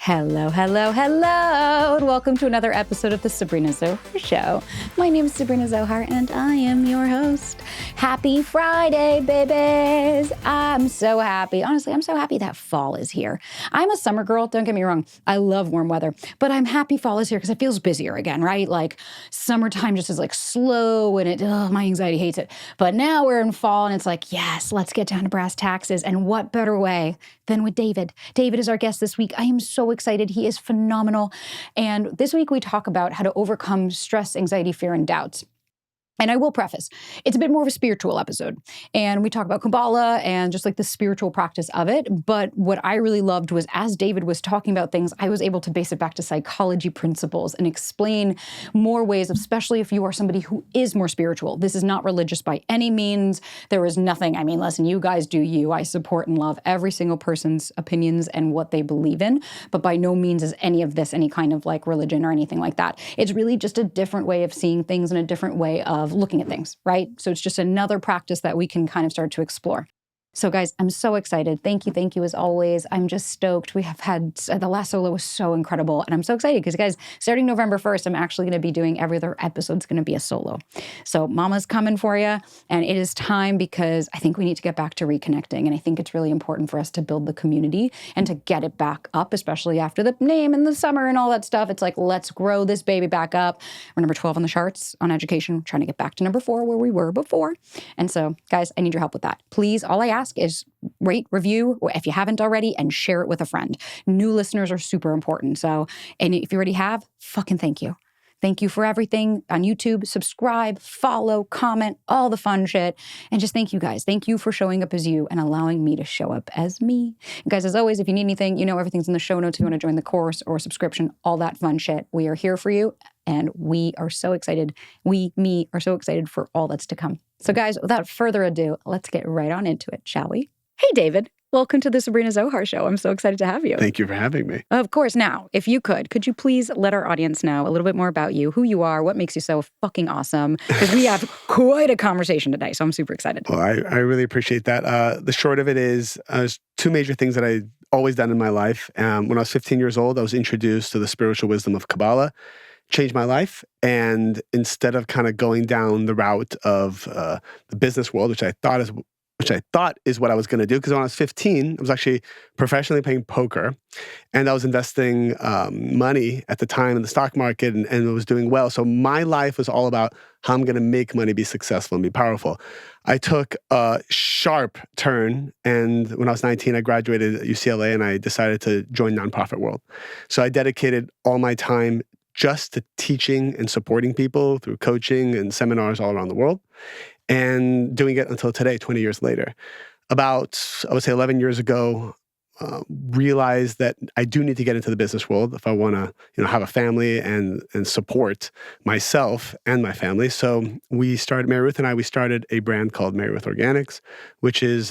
Hello, hello, hello, and welcome to another episode of the Sabrina Zohar Show. My name is Sabrina Zohar, and I am your host. Happy Friday, babies. I'm so happy. Honestly, I'm so happy that fall is here. I'm a summer girl, don't get me wrong. I love warm weather, but I'm happy fall is here because it feels busier again, right? Like summertime just is like slow and my anxiety hates it. But now we're in fall and it's like, yes, let's get down to brass taxes. And what better way than with David? David is our guest this week. I am so excited. He is phenomenal. And this week we talk about how to overcome stress, anxiety, fear, and doubts. And I will preface, it's a bit more of a spiritual episode. And we talk about Kabbalah and just like the spiritual practice of it. But what I really loved was as David was talking about things, I was able to base it back to psychology principles and explain more ways, especially if you are somebody who is more spiritual. This is not religious by any means. There is nothing, listen, you guys do you. I support and love every single person's opinions and what they believe in. But by no means is any of this any kind of like religion or anything like that. It's really just a different way of seeing things and a different way of looking at things, right? So it's just another practice that we can kind of start to explore. So guys, I'm so excited. Thank you as always. I'm just stoked. We have had, the last solo was so incredible. And I'm so excited because guys, starting November 1st, I'm actually going to be doing every other episode's going to be a solo. So mama's coming for you. And it is time because I think we need to get back to reconnecting. And I think it's really important for us to build the community and to get it back up, especially after the name and the summer and all that stuff. It's like, let's grow this baby back up. We're number 12 on the charts on education, trying to get back to number 4 where we were before. And so guys, I need your help with that. Please, all I ask is rate, review, or if you haven't already, and share it with a friend. New listeners are super important. So, and if you already have, fucking thank you. Thank you for everything on YouTube. Subscribe, follow, comment, all the fun shit. And just thank you guys. Thank you for showing up as you and allowing me to show up as me. And guys, as always, if you need anything, you know everything's in the show notes. If you want to join the course or subscription, all that fun shit. We are here for you. And we are so excited. Me are so excited for all that's to come. So guys, without further ado, let's get right on into it, shall we? Hey, David. Welcome to the Sabrina Zohar Show. I'm so excited to have you. Thank you for having me. Of course. Now, if you could you please let our audience know a little bit more about you, who you are, what makes you so fucking awesome? Because we have quite a conversation today, so I'm super excited. Well, I really appreciate that. The short of it is there's two major things that I've always done in my life. When I was 15 years old, I was introduced to the spiritual wisdom of Kabbalah. Changed my life. And instead of kind of going down the route of the business world, which I thought is what I was going to do, because when I was 15, I was actually professionally playing poker, and I was investing money at the time in the stock market, and it was doing well. So my life was all about how I'm going to make money, be successful, and be powerful. I took a sharp turn, and when I was 19, I graduated at UCLA, and I decided to join nonprofit world. So I dedicated all my time just to teaching and supporting people through coaching and seminars all around the world, and doing it until today, 20 years later. About, I would say 11 years ago, realized that I do need to get into the business world if I want to, have a family and support myself and my family. So Mary Ruth and I started a brand called Mary Ruth Organics, which is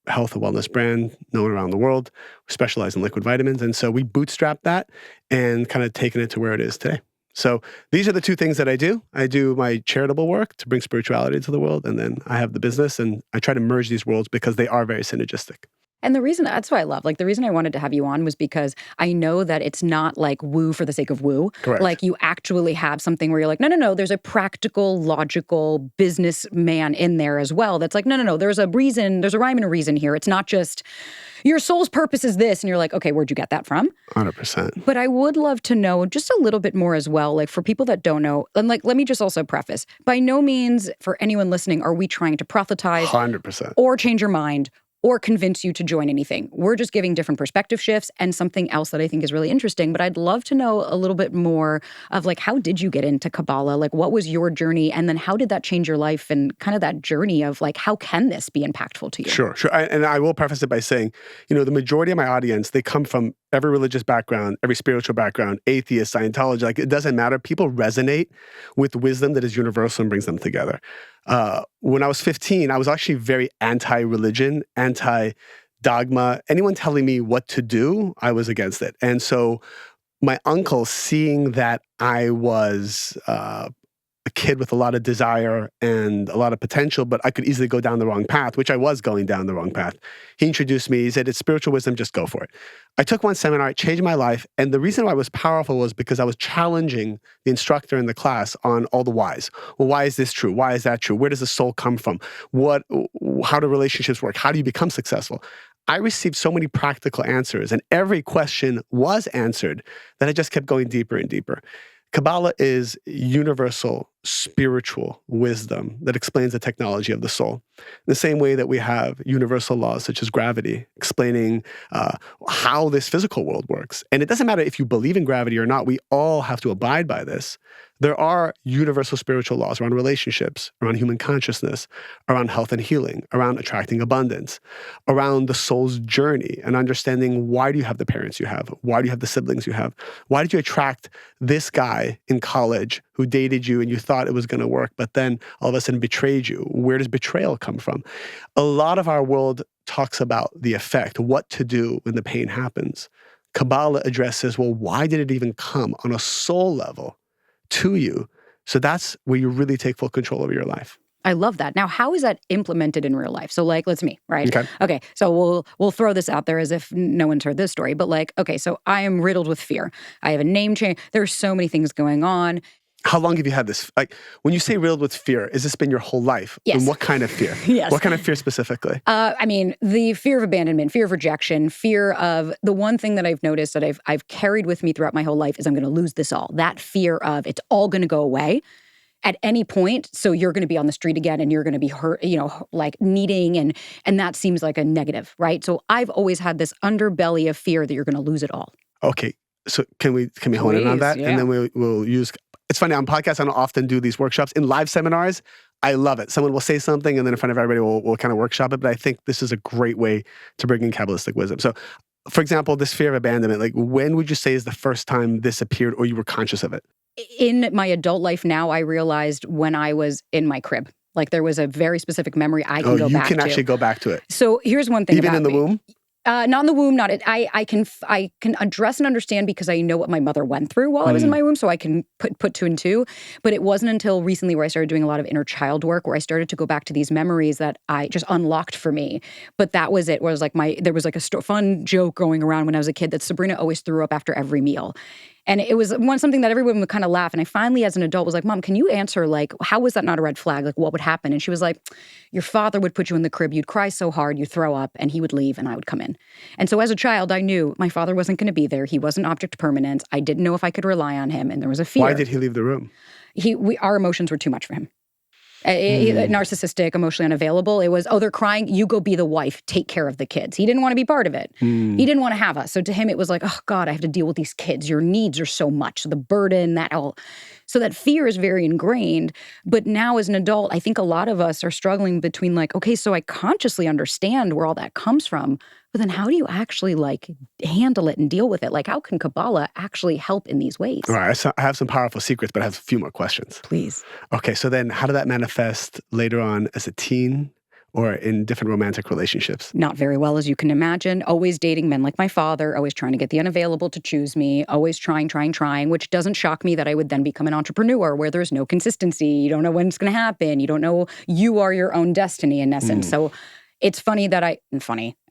health and wellness brand known around the world. We specialize in liquid vitamins. And so we bootstrapped that and kind of taken it to where it is today. So these are the two things that I do. I do my charitable work to bring spirituality to the world. And then I have the business, and I try to merge these worlds because they are very synergistic. And the reason, that's what I love. Like the reason I wanted to have you on was because I know that it's not like woo for the sake of woo. Correct. Like you actually have something where you're like, no, there's a practical, logical businessman in there as well. That's like, no, there's a reason, there's a rhyme and a reason here. It's not just your soul's purpose is this. And you're like, okay, where'd you get that from? 100%. But I would love to know just a little bit more as well. Like for people that don't know, and like, let me just also preface, by no means for anyone listening, are we trying to proselytize 100%. or change your mind or convince you to join anything. We're just giving different perspective shifts and something else that I think is really interesting. But I'd love to know a little bit more of like, how did you get into Kabbalah? Like, what was your journey? And then how did that change your life and kind of that journey of like, how can this be impactful to you? Sure. And I will preface it by saying, the majority of my audience, they come from every religious background, every spiritual background, atheist, Scientology, like it doesn't matter. People resonate with wisdom that is universal and brings them together. When I was 15, I was actually very anti-religion, anti-dogma. Anyone telling me what to do, I was against it. And so my uncle, seeing that I was a kid with a lot of desire and a lot of potential, but I could easily go down the wrong path, which I was going down the wrong path. He introduced me. He said, it's spiritual wisdom, just go for it. I took one seminar, it changed my life. And the reason why it was powerful was because I was challenging the instructor in the class on all the whys. Well, why is this true? Why is that true? Where does the soul come from? How do relationships work? How do you become successful? I received so many practical answers, and every question was answered that I just kept going deeper and deeper. Kabbalah is universal spiritual wisdom that explains the technology of the soul. In the same way that we have universal laws such as gravity, explaining how this physical world works. And it doesn't matter if you believe in gravity or not, we all have to abide by this. There are universal spiritual laws around relationships, around human consciousness, around health and healing, around attracting abundance, around the soul's journey and understanding, why do you have the parents you have? Why do you have the siblings you have? Why did you attract this guy in college who dated you and you thought it was going to work, but then all of a sudden betrayed you? Where does betrayal come from? A lot of our world talks about the effect, what to do when the pain happens. Kabbalah addresses, well, why did it even come on a soul level to you? So that's where you really take full control over your life. I love that. Now, how is that implemented in real life? So like, let's me, right? Okay. So we'll throw this out there as if no one's heard this story, but like, okay, so I am riddled with fear. I have a name change. There's so many things going on. How long have you had this? Like, when you say riddled with fear, has this been your whole life? Yes. And what kind of fear? Yes. What kind of fear specifically? I mean, the fear of abandonment, fear of rejection, fear of the one thing that I've noticed that I've carried with me throughout my whole life is I'm going to lose this all. That fear of it's all going to go away at any point. So you're going to be on the street again and you're going to be hurt, like needing and that seems like a negative, right? So I've always had this underbelly of fear that you're going to lose it all. Okay. So can we hone in on that? Yeah. And then we'll use... It's funny, on podcasts, I don't often do these workshops. In live seminars, I love it. Someone will say something, and then in front of everybody, we'll kind of workshop it. But I think this is a great way to bring in Kabbalistic wisdom. So, for example, this fear of abandonment, like when would you say is the first time this appeared or you were conscious of it? In my adult life now, I realized when I was in my crib. Like there was a very specific memory I can go back to. You can actually go back to it. So here's one thing Even in the womb? Not in the womb, not it. I can address and understand because I know what my mother went through while I was in my womb, so I can put two and two. But it wasn't until recently where I started doing a lot of inner child work, where I started to go back to these memories that I just unlocked for me. But that was it. Was like there was like a fun joke going around when I was a kid that Sabrina always threw up after every meal. And it was something that everyone would kind of laugh. And I finally, as an adult, was like, Mom, can you answer, like, how was that not a red flag? Like, what would happen? And she was like, your father would put you in the crib. You'd cry so hard, you'd throw up, and he would leave, and I would come in. And so as a child, I knew my father wasn't going to be there. He wasn't object permanent. I didn't know if I could rely on him, and there was a fear. Why did he leave the room? Our emotions were too much for him. Narcissistic, emotionally unavailable. It was, they're crying, you go be the wife, take care of the kids. He didn't want to be part of it. He didn't want to have us. So to him, it was like, oh God, I have to deal with these kids. Your needs are so much. So the burden, that all. So that fear is very ingrained. But now as an adult, I think a lot of us are struggling between like, okay, so I consciously understand where all that comes from, but then how do you actually like handle it and deal with it? Like how can Kabbalah actually help in these ways? All right, I have some powerful secrets, but I have a few more questions. Please. Okay, so then how did that manifest later on as a teen or in different romantic relationships? Not very well, as you can imagine. Always dating men like my father, always trying to get the unavailable to choose me, always trying, which doesn't shock me that I would then become an entrepreneur where there's no consistency. You don't know when it's going to happen. You don't know, you are your own destiny in essence. So it's funny that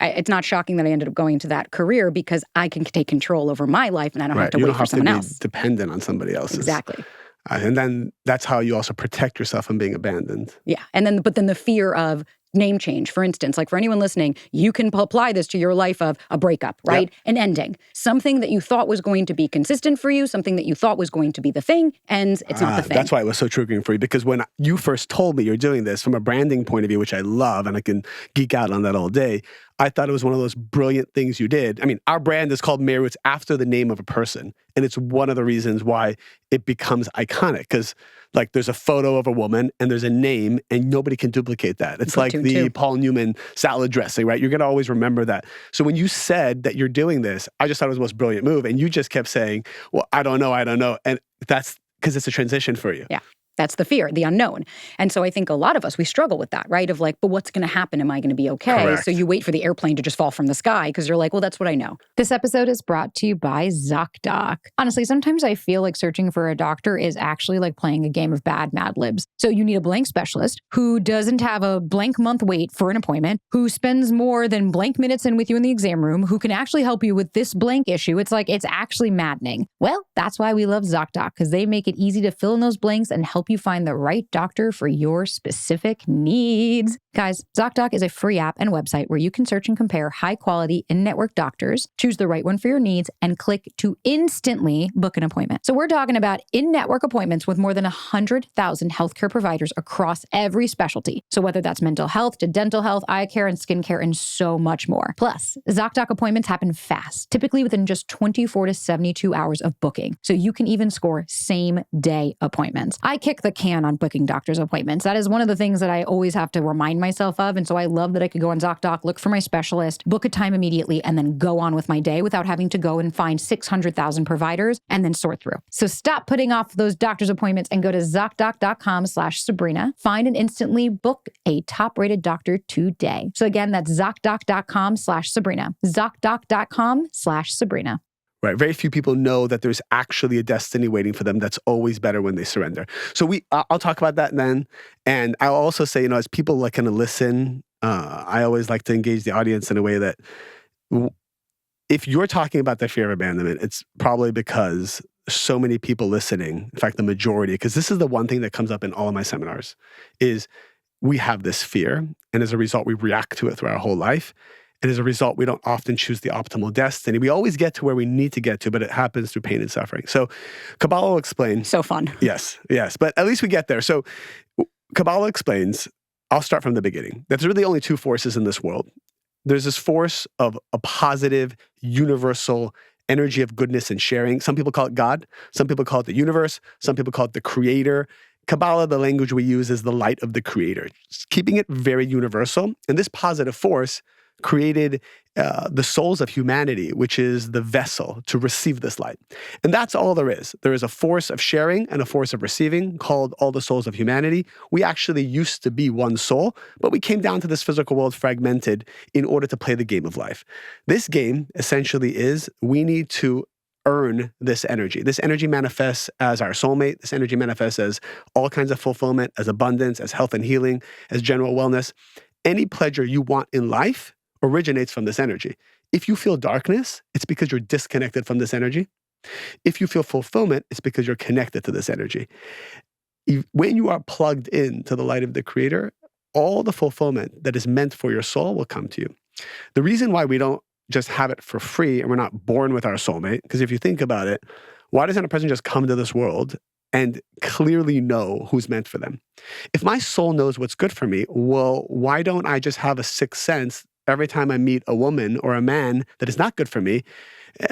it's not shocking that I ended up going into that career because I can take control over my life and I don't have to wait for someone else. You don't have to be dependent on somebody else's. Exactly. And then that's how you also protect yourself from being abandoned. Yeah. But then the fear of name change, for instance, like for anyone listening, you can apply this to your life of a breakup, right? Yep. An ending. Something that you thought was going to be consistent for you, something that you thought was going to be the thing, and it's not the thing. That's why it was so triggering for you, because when you first told me you're doing this from a branding point of view, which I love, and I can geek out on that all day, I thought it was one of those brilliant things you did. I mean, our brand is called Meru. It's after the name of a person. And it's one of the reasons why it becomes iconic. Because like there's a photo of a woman and there's a name and nobody can duplicate that. It's like the Paul Newman salad dressing, right? You're going to always remember that. So when you said that you're doing this, I just thought it was the most brilliant move. And you just kept saying, well, I don't know. And that's because it's a transition for you. Yeah. That's the fear, the unknown. And so I think a lot of us, we struggle with that, right? Of like, but what's going to happen? Am I going to be okay? Correct. So you wait for the airplane to just fall from the sky because you're like, well, that's what I know. This episode is brought to you by ZocDoc. Honestly, sometimes I feel like searching for a doctor is actually like playing a game of bad Mad Libs. So you need a blank specialist who doesn't have a blank month wait for an appointment, who spends more than blank minutes in with you in the exam room, who can actually help you with this blank issue. It's like, it's actually maddening. Well, that's why we love ZocDoc, because they make it easy to fill in those blanks and help you find the right doctor for your specific needs. Guys, ZocDoc is a free app and website where you can search and compare high-quality in-network doctors, choose the right one for your needs, and click to instantly book an appointment. So we're talking about in-network appointments with more than 100,000 healthcare providers across every specialty. So whether that's mental health to dental health, eye care, and skincare, and so much more. Plus, ZocDoc appointments happen fast, typically within just 24 to 72 hours of booking. So you can even score same-day appointments. I kick the can on booking doctor's appointments. That is one of the things that I always have to remind myself of. And so I love that I could go on ZocDoc, look for my specialist, book a time immediately, and then go on with my day without having to go and find 600,000 providers and then sort through. So stop putting off those doctor's appointments and go to ZocDoc.com/Sabrina. Find and instantly book a top-rated doctor today. So again, that's ZocDoc.com/Sabrina. ZocDoc.com/Sabrina. Right. Very few people know that there's actually a destiny waiting for them that's always better when they surrender. So I'll talk about that then. And I'll also say, as people like kind of listen, I always like to engage the audience in a way that if you're talking about the fear of abandonment, it's probably because so many people listening, in fact, the majority, because this is the one thing that comes up in all of my seminars, is we have this fear. And as a result, we react to it through our whole life. And as a result, we don't often choose the optimal destiny. We always get to where we need to get to, but it happens through pain and suffering. So Kabbalah will explain. So fun. Yes. But at least we get there. So Kabbalah explains, I'll start from the beginning. There's really only two forces in this world. There's this force of a positive, universal energy of goodness and sharing. Some people call it God. Some people call it the universe. Some people call it the creator. Kabbalah, the language we use is the light of the creator, just keeping it very universal. And this positive force created the souls of humanity, which is the vessel to receive this light. And that's all there is. There is a force of sharing and a force of receiving called all the souls of humanity. We actually used to be one soul, but we came down to this physical world fragmented in order to play the game of life. This game essentially is we need to earn this energy. This energy manifests as our soulmate. This energy manifests as all kinds of fulfillment, as abundance, as health and healing, as general wellness. Any pleasure you want in life originates from this energy. If you feel darkness, it's because you're disconnected from this energy. If you feel fulfillment, it's because you're connected to this energy. When you are plugged in to the light of the creator, all the fulfillment that is meant for your soul will come to you. The reason why we don't just have it for free and we're not born with our soulmate, because if you think about it, why doesn't a person just come to this world and clearly know who's meant for them? If my soul knows what's good for me, well, why don't I just have a sixth sense every time I meet a woman or a man that is not good for me?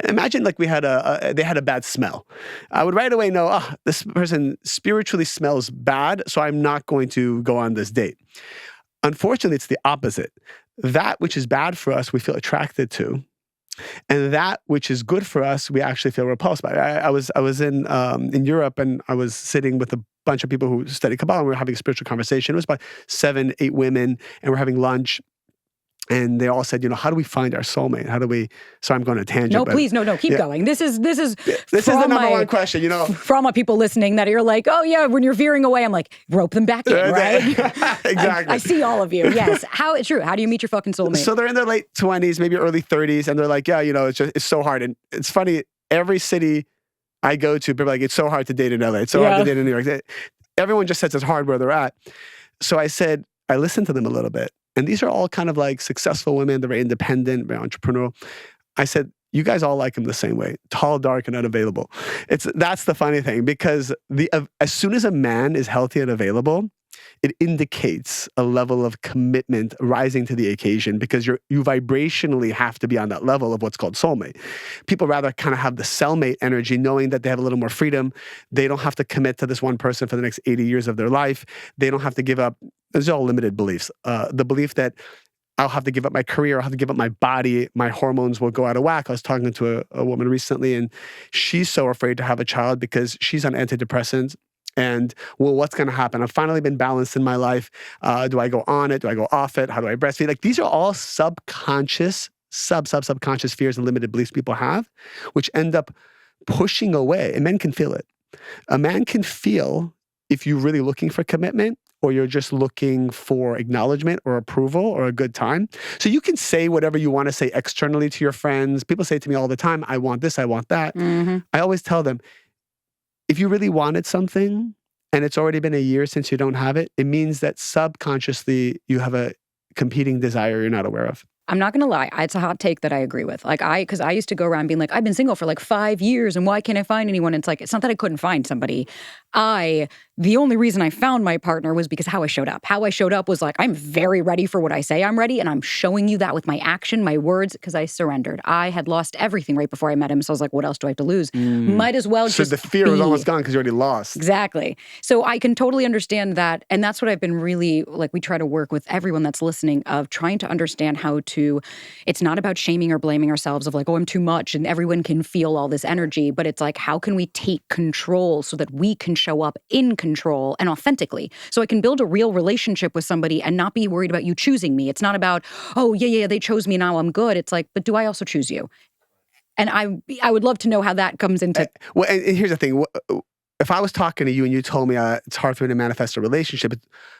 Imagine like they had a bad smell. I would right away know, this person spiritually smells bad, so I'm not going to go on this date. Unfortunately, it's the opposite. That which is bad for us, we feel attracted to. And that which is good for us, we actually feel repulsed by. I was in Europe, and I was sitting with a bunch of people who study Kabbalah, and we were having a spiritual conversation. It was about 7, 8 women, and we're having lunch. And they all said, how do we find our soulmate? How do we? So I'm going to tangent. No, please, no, keep going. This is the number one question. From my people listening that you're like, oh yeah, when you're veering away, I'm like, rope them back in, right? Exactly. I see all of you. Yes. How it's true. How do you meet your fucking soulmate? So they're in their late 20s, maybe early 30s, and they're like, yeah, it's so hard. And it's funny. Every city I go to, people are like, it's so hard to date in LA. It's so hard to date in New York. Everyone just says it's hard where they're at. So I said, I listened to them a little bit. And these are all kind of like successful women. They're very independent, very entrepreneurial. I said, you guys all like him the same way. Tall, dark, and unavailable. That's the funny thing, because as soon as a man is healthy and available, it indicates a level of commitment rising to the occasion, because you vibrationally have to be on that level of what's called soulmate. People rather kind of have the cellmate energy, knowing that they have a little more freedom. They don't have to commit to this one person for the next 80 years of their life. They don't have to give up. These are all limited beliefs. The belief that I'll have to give up my career, I'll have to give up my body, my hormones will go out of whack. I was talking to a woman recently, and she's so afraid to have a child because she's on antidepressants. And, well, what's going to happen? I've finally been balanced in my life. Do I go on it? Do I go off it? How do I breastfeed? Like, these are all subconscious, subconscious fears and limited beliefs people have, which end up pushing away. And men can feel it. A man can feel if you're really looking for commitment or you're just looking for acknowledgement or approval or a good time. So you can say whatever you want to say externally to your friends. People say to me all the time, I want this, I want that. Mm-hmm. I always tell them, if you really wanted something and it's already been a year since you don't have it, it means that subconsciously you have a competing desire you're not aware of. I'm not gonna lie, it's a hot take that I agree with. Because I used to go around being like, I've been single for like 5 years and why can't I find anyone? And it's like, it's not that I couldn't find somebody. The only reason I found my partner was because how I showed up. How I showed up was like, I'm very ready for what I say I'm ready, and I'm showing you that with my action, my words, because I surrendered. I had lost everything right before I met him, so I was like, what else do I have to lose? Might as well just So the fear was almost gone because you already lost. Exactly. So I can totally understand that, and that's what I've been really, like, we try to work with everyone that's listening of trying to understand how to, it's not about shaming or blaming ourselves of like, oh, I'm too much, and everyone can feel all this energy, but it's like, how can we take control so that we can show up in control and authentically, so I can build a real relationship with somebody and not be worried about you choosing me. It's not about, oh, yeah, they chose me, now I'm good. It's like, but do I also choose you? And I would love to know how that comes into... Well, and here's the thing. If I was talking to you and you told me it's hard for me to manifest a relationship,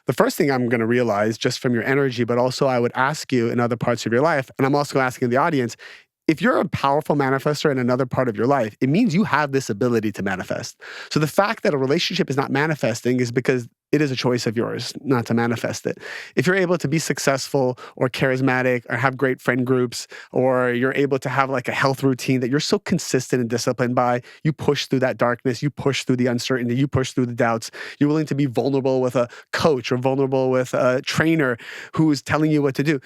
the first thing I'm going to realize just from your energy, but also I would ask you in other parts of your life, and I'm also asking the audience, if you're a powerful manifestor in another part of your life, it means you have this ability to manifest. So the fact that a relationship is not manifesting is because it is a choice of yours not to manifest it. If you're able to be successful or charismatic or have great friend groups, or you're able to have like a health routine that you're so consistent and disciplined by, you push through that darkness, you push through the uncertainty, you push through the doubts, you're willing to be vulnerable with a coach or vulnerable with a trainer who's telling you what to do.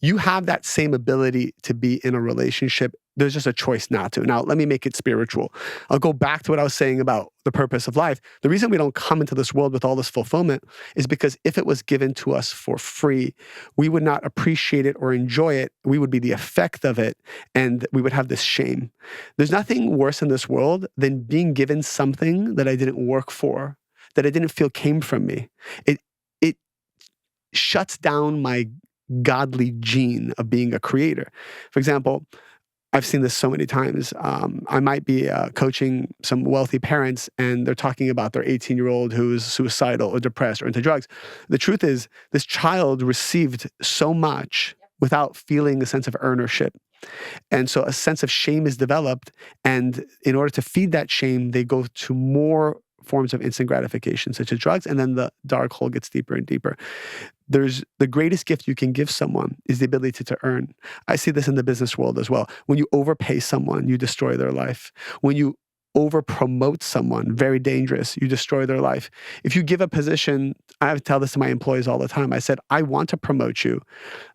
You have that same ability to be in a relationship. There's just a choice not to. Now, let me make it spiritual. I'll go back to what I was saying about the purpose of life. The reason we don't come into this world with all this fulfillment is because if it was given to us for free, we would not appreciate it or enjoy it. We would be the effect of it, and we would have this shame. There's nothing worse in this world than being given something that I didn't work for, that I didn't feel came from me. It shuts down my godly gene of being a creator. For example, I've seen this so many times. I might be coaching some wealthy parents and they're talking about their 18-year-old who's suicidal or depressed or into drugs. The truth is, this child received so much without feeling a sense of ownership. And so a sense of shame is developed. And in order to feed that shame, they go to more forms of instant gratification, such as drugs, and then the dark hole gets deeper and deeper. There's the greatest gift you can give someone is the ability to earn. I see this in the business world as well. When you overpay someone, you destroy their life. When you over promote someone, very dangerous, you destroy their life. If you give a position, I tell this to my employees all the time. I said, I want to promote you,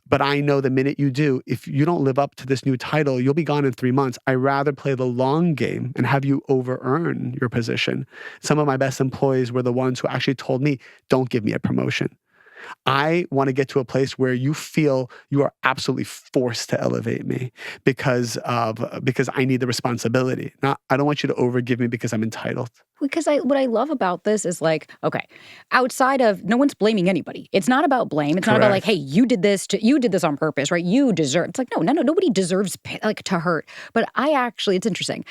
but I know the minute you do, if you don't live up to this new title, you'll be gone in 3 months. I rather play the long game and have you over-earn your position. Some of my best employees were the ones who actually told me, don't give me a promotion. I want to get to a place where you feel you are absolutely forced to elevate me because I need the responsibility. I don't want you to overgive me because I'm entitled. Because what I love about this is like, okay, outside of, no one's blaming anybody. It's not about blame. It's not about like, hey, you did this on purpose, right? You deserve. It's like, no, nobody deserves like to hurt. But it's interesting.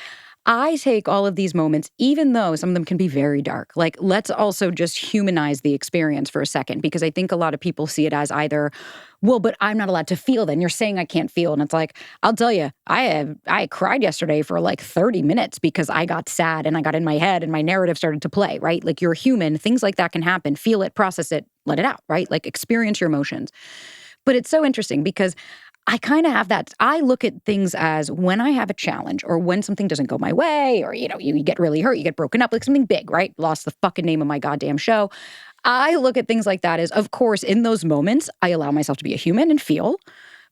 I take all of these moments, even though some of them can be very dark. Like, let's also just humanize the experience for a second, because I think a lot of people see it as either, well, but I'm not allowed to feel then. You're saying I can't feel. And it's like, I'll tell you, I cried yesterday for like 30 minutes because I got sad and I got in my head and my narrative started to play, right? Like, you're human. Things like that can happen. Feel it, process it, let it out, right? Like, experience your emotions. But it's so interesting because I kind of have that. I look at things as when I have a challenge or when something doesn't go my way or, you get really hurt, you get broken up, like something big, right? Lost the fucking name of my goddamn show. I look at things like that as, of course, in those moments, I allow myself to be a human and feel.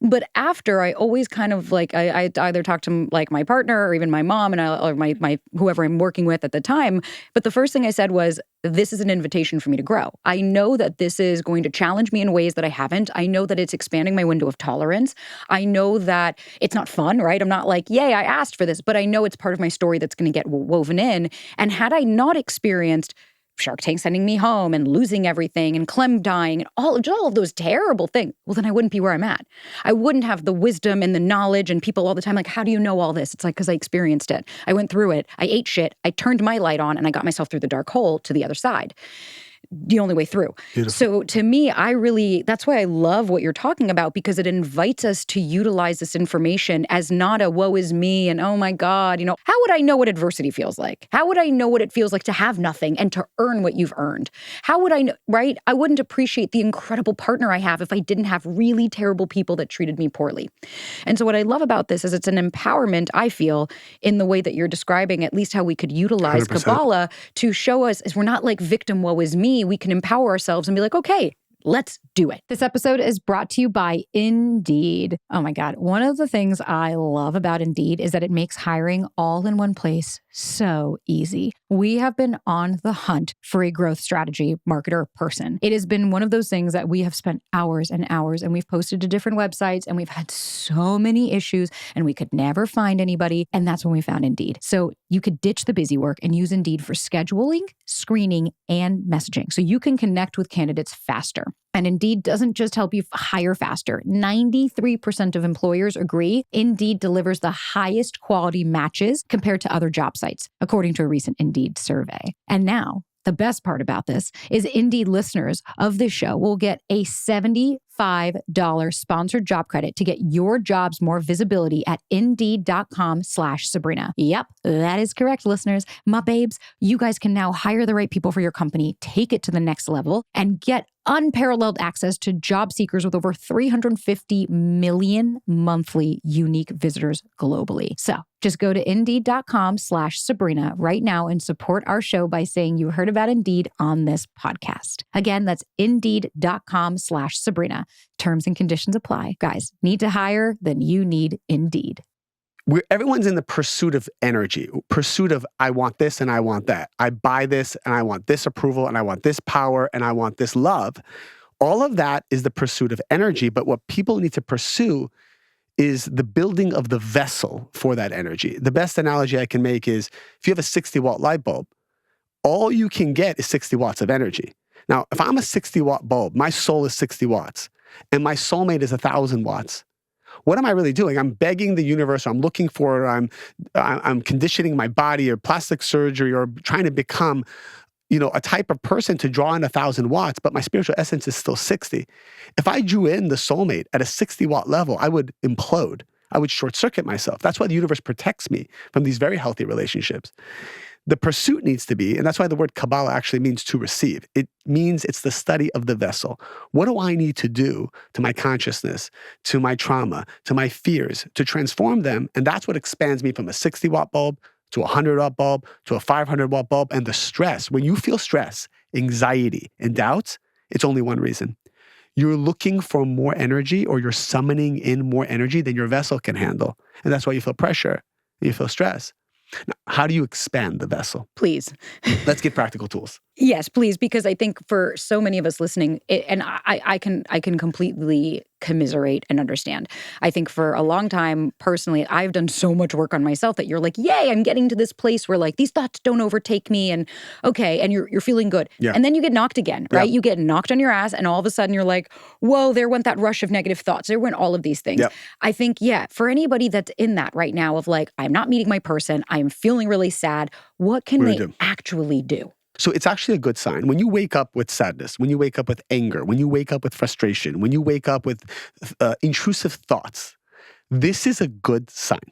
But after, I always kind of like, I either talk to like my partner or even my mom or my whoever I'm working with at the time. But the first thing I said was, this is an invitation for me to grow. I know that this is going to challenge me in ways that I haven't. I know that it's expanding my window of tolerance. I know that it's not fun, right? I'm not like, yay, I asked for this, but I know it's part of my story that's going to get woven in. And had I not experienced Shark Tank sending me home and losing everything and Clem dying and all of those terrible things, well, then I wouldn't be where I'm at. I wouldn't have the wisdom and the knowledge and people all the time like, how do you know all this? It's like, because I experienced it. I went through it. I ate shit. I turned my light on and I got myself through the dark hole to the other side. The only way through. Beautiful. So to me, that's why I love what you're talking about, because it invites us to utilize this information as not a woe is me and oh my God, how would I know what adversity feels like? How would I know what it feels like to have nothing and to earn what you've earned? How would I know, right? I wouldn't appreciate the incredible partner I have if I didn't have really terrible people that treated me poorly. And so what I love about this is it's an empowerment, I feel, in the way that you're describing, at least how we could utilize 100%. Kabbalah to show us is we're not like victim woe is me. We can empower ourselves and be like, okay, let's do it. This episode is brought to you by Indeed. Oh my God. One of the things I love about Indeed is that it makes hiring all in one place so easy. We have been on the hunt for a growth strategy marketer person. It has been one of those things that we have spent hours and hours, and we've posted to different websites and we've had so many issues and we could never find anybody. And that's when we found Indeed. So you could ditch the busy work and use Indeed for scheduling, screening, and messaging so you can connect with candidates faster. And Indeed doesn't just help you hire faster. 93% of employers agree Indeed delivers the highest quality matches compared to other job sites, according to a recent Indeed survey. And now, the best part about this is Indeed listeners of this show will get a $75 sponsored job credit to get your jobs more visibility at Indeed.com/Sabrina. Yep, that is correct, listeners. My babes, you guys can now hire the right people for your company, take it to the next level, and get unparalleled access to job seekers with over 350 million monthly unique visitors globally. So just go to Indeed.com/Sabrina right now and support our show by saying you heard about Indeed on this podcast. Again, that's Indeed.com/Sabrina. Terms and conditions apply. Guys, need to hire? Then you need Indeed. Everyone's in the pursuit of energy, pursuit of I want this and I want that. I buy this and I want this approval and I want this power and I want this love. All of that is the pursuit of energy, but what people need to pursue is the building of the vessel for that energy. The best analogy I can make is if you have a 60-watt light bulb, all you can get is 60 watts of energy. Now, if I'm a 60-watt bulb, my soul is 60 watts, and my soulmate is 1,000 watts. What am I really doing? I'm begging the universe, or I'm looking for it, I'm conditioning my body or plastic surgery or trying to become, a type of person to draw in 1,000 watts, but my spiritual essence is still 60. If I drew in the soulmate at a 60-watt level, I would implode. I would short circuit myself. That's why the universe protects me from these very healthy relationships. The pursuit needs to be, and that's why the word Kabbalah actually means to receive. It means it's the study of the vessel. What do I need to do to my consciousness, to my trauma, to my fears, to transform them? And that's what expands me from a 60-watt bulb to a 100-watt bulb to a 500-watt bulb. And the stress, when you feel stress, anxiety, and doubts, it's only one reason. You're looking for more energy, or you're summoning in more energy than your vessel can handle. And that's why you feel pressure and you feel stress. Now, how do you expand the vessel? Please. Let's get practical tools. Yes, please, because I think for so many of us listening, I can completely commiserate and understand. I think for a long time, personally, I've done so much work on myself that you're like, yay, I'm getting to this place where like these thoughts don't overtake me, and okay, and you're feeling good. Yeah. And then you get knocked again, right? Yep. You get knocked on your ass, and all of a sudden you're like, whoa, there went that rush of negative thoughts. There went all of these things. Yep. I think, for anybody that's in that right now of like, I'm not meeting my person, I'm feeling really sad, what can they actually do? So it's actually a good sign. When you wake up with sadness, when you wake up with anger, when you wake up with frustration, when you wake up with intrusive thoughts, this is a good sign.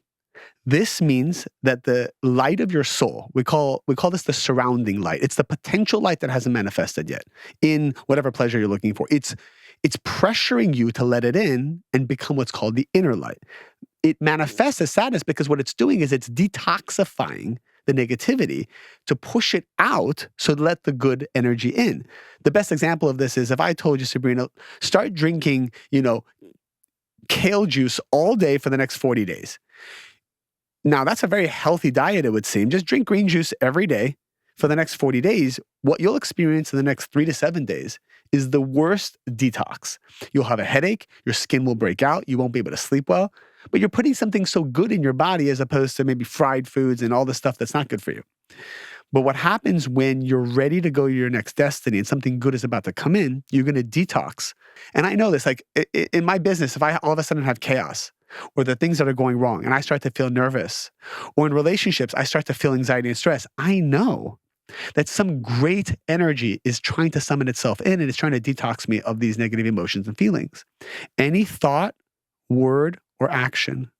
This means that the light of your soul, we call this the surrounding light. It's the potential light that hasn't manifested yet in whatever pleasure you're looking for. It's pressuring you to let it in and become what's called the inner light. It manifests as sadness because what it's doing is it's detoxifying the negativity to push it out, so let the good energy in. The best example of this is if I told you, Sabrina, start drinking, kale juice all day for the next 40 days. Now, that's a very healthy diet, it would seem. Just drink green juice every day for the next 40 days. What you'll experience in the next 3 to 7 days is the worst detox. You'll have a headache, your skin will break out, you won't be able to sleep well, but you're putting something so good in your body as opposed to maybe fried foods and all the stuff that's not good for you. But what happens when you're ready to go to your next destiny and something good is about to come in, you're going to detox. And I know this, like in my business, if I all of a sudden have chaos or the things that are going wrong and I start to feel nervous, or in relationships, I start to feel anxiety and stress, I know that some great energy is trying to summon itself in and it's trying to detox me of these negative emotions and feelings. Any thought, word, or action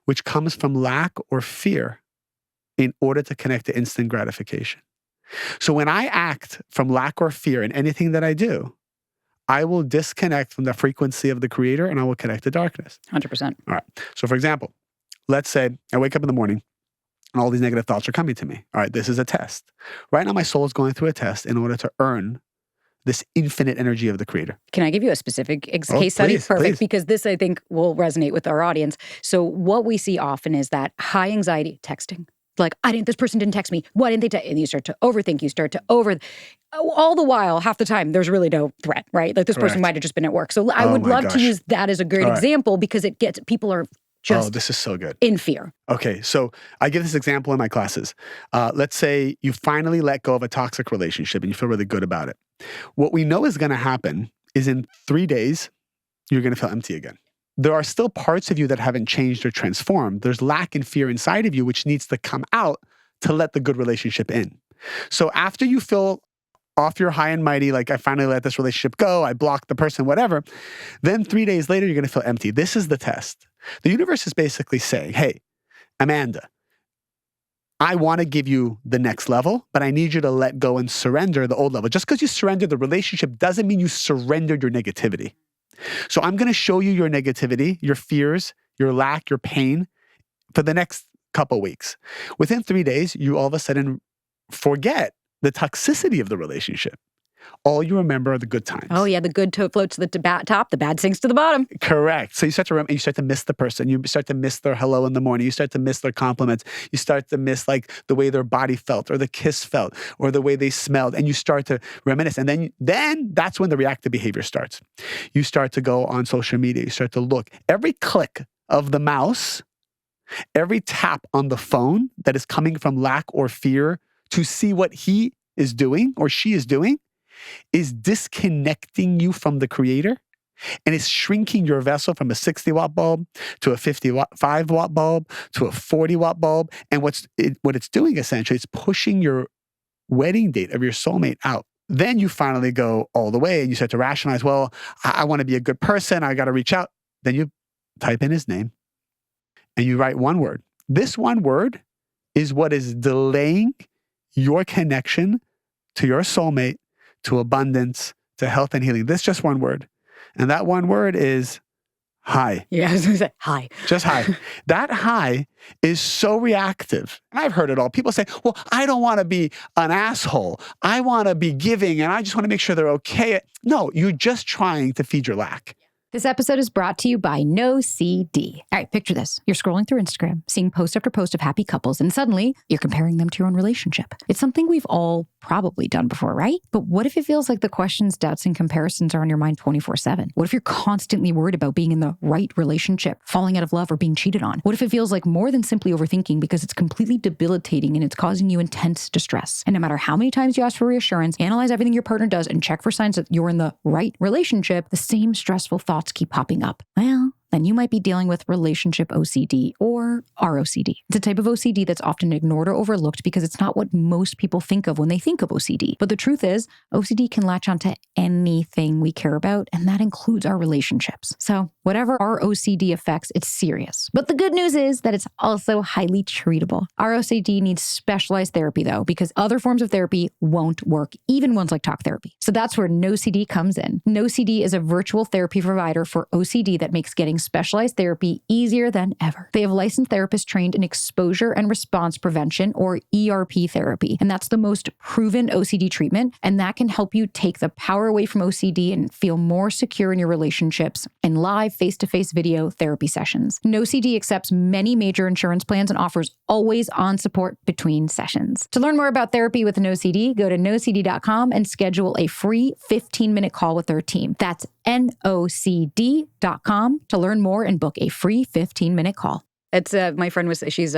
which comes from lack or fear in order to connect to instant gratification. So when I act from lack or fear in anything that I do, I will disconnect from the frequency of the creator and I will connect to darkness. 100%. All right. So for example, let's say I wake up in the morning and all these negative thoughts are coming to me. All right, this is a test. Right now, my soul is going through a test in order to earn this infinite energy of the creator. Can I give you a specific case study? Perfect, please. because this, I think, will resonate with our audience. So what we see often is that high anxiety texting. Like, this person didn't text me. Why didn't they text? And you start to overthink. You start to all the while, half the time, there's really no threat, right? Like this person might have just been at work. So I would love to use that as a great example because people are just this is so good. In fear. Okay, so I give this example in my classes. Let's say you finally let go of a toxic relationship and you feel really good about it. What we know is going to happen is in 3 days, you're going to feel empty again. There are still parts of you that haven't changed or transformed. There's lack and fear inside of you, which needs to come out to let the good relationship in. So after you feel off your high and mighty, like I finally let this relationship go, I blocked the person, whatever, then 3 days later, you're going to feel empty. This is the test. The universe is basically saying, hey, Amanda, I want to give you the next level, but I need you to let go and surrender the old level. Just because you surrender the relationship doesn't mean you surrendered your negativity. So I'm going to show you your negativity, your fears, your lack, your pain for the next couple weeks. Within 3 days, you all of a sudden forget the toxicity of the relationship. All you remember are the good times. Oh yeah, the good floats to the top, the bad sinks to the bottom. Correct. So you start to remember, you start to miss the person. You start to miss their hello in the morning. You start to miss their compliments. You start to miss like the way their body felt or the kiss felt or the way they smelled. And you start to reminisce. And then that's when the reactive behavior starts. You start to go on social media. You start to look. Every click of the mouse, every tap on the phone that is coming from lack or fear to see what he is doing or she is doing is disconnecting you from the creator and is shrinking your vessel from a 60-watt bulb to a 55-watt bulb to a 40-watt bulb. And what it's doing essentially is pushing your wedding date of your soulmate out. Then you finally go all the way and you start to rationalize, well, I want to be a good person. I got to reach out. Then you type in his name and you write one word. This one word is what is delaying your connection to your soulmate, to abundance, to health and healing. This is just one word. And that one word is hi. Yeah, I was going to say hi. Just hi. That hi is so reactive. And I've heard it all. People say, well, I don't want to be an asshole. I want to be giving and I just want to make sure they're okay. No, you're just trying to feed your lack. This episode is brought to you by NoCD. All right, picture this. You're scrolling through Instagram, seeing post after post of happy couples, and suddenly you're comparing them to your own relationship. It's something we've all probably done before, right? But what if it feels like the questions, doubts, and comparisons are on your mind 24/7? What if you're constantly worried about being in the right relationship, falling out of love, or being cheated on? What if it feels like more than simply overthinking because it's completely debilitating and it's causing you intense distress? And no matter how many times you ask for reassurance, analyze everything your partner does, and check for signs that you're in the right relationship, the same stressful thoughts keep popping up. Well, then you might be dealing with relationship OCD or ROCD. It's a type of OCD that's often ignored or overlooked because it's not what most people think of when they think of OCD. But the truth is, OCD can latch onto anything we care about, and that includes our relationships. So whatever our OCD affects, it's serious. But the good news is that it's also highly treatable. Our OCD needs specialized therapy though, because other forms of therapy won't work, even ones like talk therapy. So that's where NoCD comes in. NoCD is a virtual therapy provider for OCD that makes getting specialized therapy easier than ever. They have licensed therapists trained in exposure and response prevention, or ERP therapy. And that's the most proven OCD treatment. And that can help you take the power away from OCD and feel more secure in your relationships in live face-to-face video therapy sessions. NoCD accepts many major insurance plans and offers always on support between sessions. To learn more about therapy with NoCD, go to nocd.com and schedule a free 15-minute call with their team. That's NOCD.com to learn more and book a free 15-minute call. It's my friend she's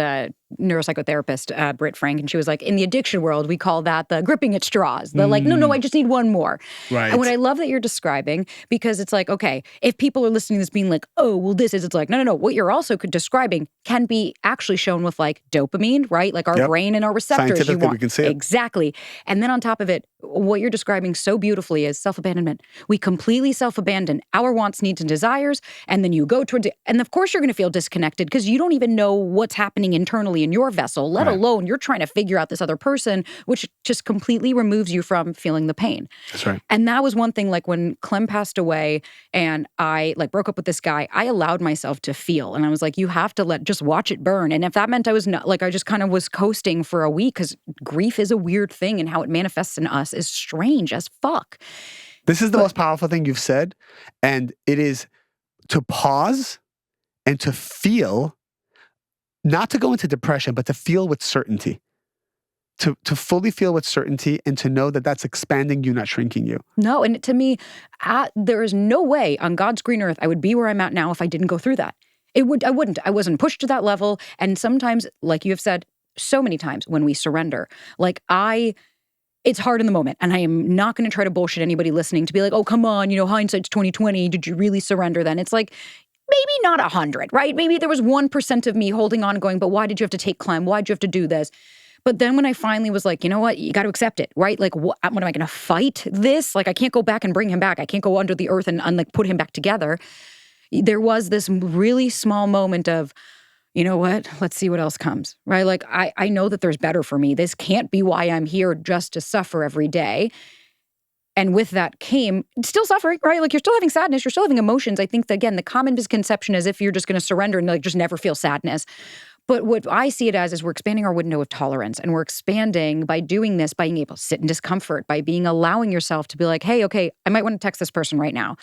neuropsychotherapist, Britt Frank, and she was like, in the addiction world, we call that the gripping at straws. The like, no, I just need one more. Right. And what I love that you're describing, because it's like, okay, if people are listening to this being like, oh, well, this is, it's like, no. What you're also describing can be actually shown with like dopamine, right? Like our brain and our receptors. Scientifically, we can see it. Exactly. And then on top of it, what you're describing so beautifully is self-abandonment. We completely self-abandon our wants, needs, and desires. And then you go towards it. And of course, you're going to feel disconnected because you don't even know what's happening internally in your vessel, let alone you're trying to figure out this other person, which just completely removes you from feeling the pain. That's right. And that was one thing, like when Clem passed away and I like broke up with this guy, I allowed myself to feel. And I was like, you have to just watch it burn. And if that meant I was not, like, I just kind of was coasting for a week, because grief is a weird thing and how it manifests in us is strange as fuck. This is the most powerful thing you've said. And it is to pause and to feel, not to go into depression, but to feel with certainty. To fully feel with certainty and to know that that's expanding you, not shrinking you. No, and to me, there is no way on God's green earth I would be where I'm at now if I didn't go through that. I wouldn't. I wasn't pushed to that level. And sometimes, like you have said so many times, when we surrender, it's hard in the moment. And I am not going to try to bullshit anybody listening to be like, oh, come on, hindsight's 2020. Did you really surrender then? It's like, maybe not 100, right? Maybe there was 1% of me holding on going, but why did you have to take Clem? Why did you have to do this? But then when I finally was like, you know what? You got to accept it, right? Like, what am I going to fight this? Like, I can't go back and bring him back. I can't go under the earth and like put him back together. There was this really small moment of, you know what? Let's see what else comes, right? Like, I know that there's better for me. This can't be why I'm here just to suffer every day. And with that came still suffering, right? Like, you're still having sadness. You're still having emotions. I think that, again, the common misconception is if you're just going to surrender and like just never feel sadness. But what I see it as is we're expanding our window of tolerance, and we're expanding by doing this, by being able to sit in discomfort, by allowing yourself to be like, hey, okay, I might want to text this person right now.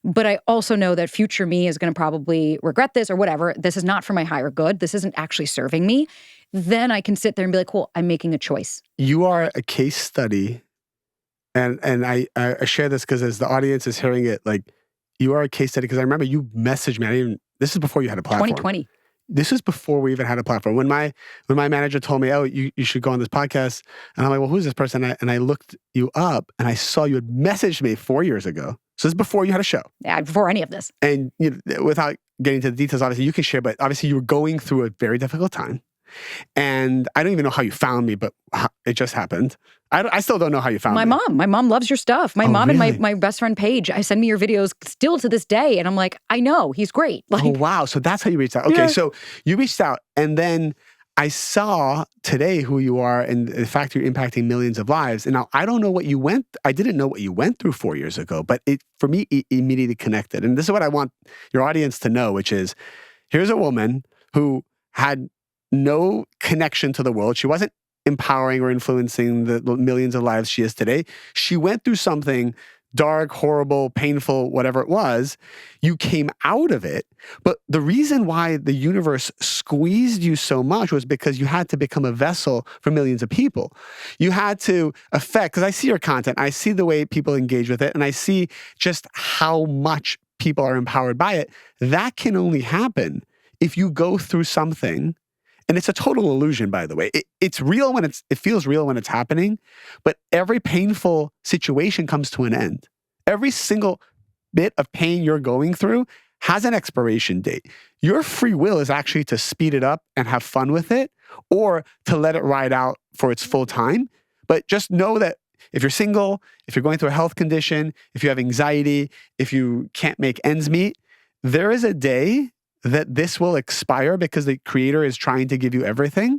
But I also know that future me is going to probably regret this or whatever. This is not for my higher good. This isn't actually serving me. Then I can sit there and be like, cool, I'm making a choice. You are a case study. And I share this because as the audience is hearing it, like, you are a case study, because I remember you messaged me. This is before you had a platform. 2020. This is before we even had a platform. When my manager told me, oh, you should go on this podcast, and I'm like, well, who's this person? And I looked you up, and I saw you had messaged me 4 years ago. So this is before you had a show. Yeah, before any of this. And without getting into the details, obviously you can share, but obviously you were going through a very difficult time. And I don't even know how you found me, but it just happened. I still don't know how you found me. My mom loves your stuff. My mom really? and my best friend Paige, I send me your videos still to this day. And I'm like, I know, he's great. Like, oh, wow. So that's how you reached out. Okay, yeah. So you reached out, and then I saw today who you are and the fact you're impacting millions of lives. And now I didn't know what you went through 4 years ago, but for me, it immediately connected. And this is what I want your audience to know, which is, here's a woman who had no connection to the world. She wasn't empowering or influencing the millions of lives she is today. She went through something dark, horrible, painful, whatever it was. You came out of it. But the reason why the universe squeezed you so much was because you had to become a vessel for millions of people. You had to affect, because I see your content, I see the way people engage with it, and I see just how much people are empowered by it. That can only happen if you go through something. And it's a total illusion, by the way. It's real when it feels real when it's happening, but every painful situation comes to an end. Every single bit of pain you're going through has an expiration date. Your free will is actually to speed it up and have fun with it, or to let it ride out for its full time. But just know that if you're single, if you're going through a health condition, if you have anxiety, if you can't make ends meet, there is a day that this will expire because the creator is trying to give you everything.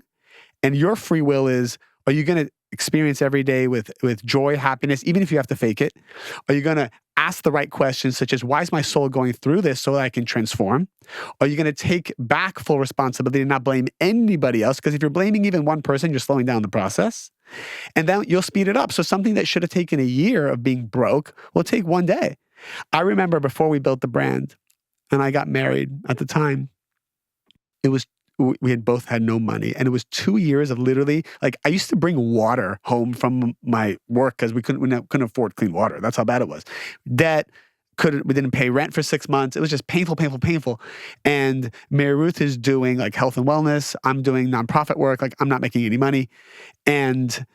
And your free will is, are you going to experience every day with joy, happiness, even if you have to fake it? Are you going to ask the right questions, such as, why is my soul going through this so that I can transform? Are you going to take back full responsibility and not blame anybody else? Because if you're blaming even one person, you're slowing down the process. And then you'll speed it up. So something that should have taken a year of being broke will take one day. I remember before we built the brand, and I got married at the time, we had both had no money. And it was 2 years of literally, like, I used to bring water home from my work because we couldn't afford clean water. That's how bad it was. Debt, we didn't pay rent for 6 months. It was just painful, painful, painful. And Mary Ruth is doing like health and wellness. I'm doing nonprofit work. Like I'm not making any money. And